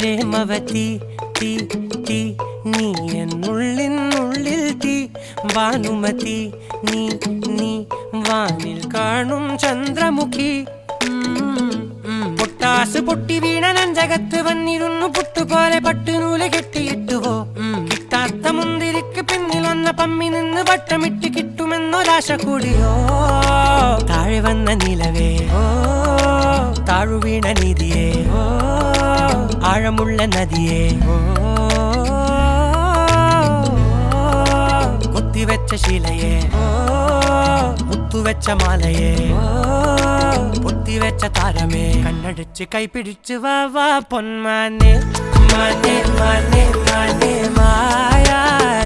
പ്രേമവതി തീ തീ നീ എന്നുള്ളിൽ തീ ഭാനുമതി നീ നീ വാനിൽ കാണും ചന്ദ്രമുഖി പൊട്ടാസ് പൊട്ടി വീണ നെഞ്ചകത്ത് വന്നിരുന്നു പുട്ടുപോലെ പട്ടുനൂല് കെട്ടിയിട്ടുവോ കിട്ടാത്ത മുന്തിരിക്ക് പിന്നിൽ വന്ന പമ്മി നിന്ന് വട്ടമിട്ട് കിട്ടുമെന്നൊരാശ കൂടിയോ താഴെ വന്ന നിലവേ താഴു വീണ നിധിയേ ആഴമുള്ള നദിയേ കൊത്തിവെച്ച ശിലയേ മുത്തുവെച്ച മാലയേ പൊത്തിവെച്ച താരമേ കണ്ണടിച്ച് കൈപിടിച്ച് വാ വാ പൊന്മാനെ മാനേ മാനേ മാനേ മാ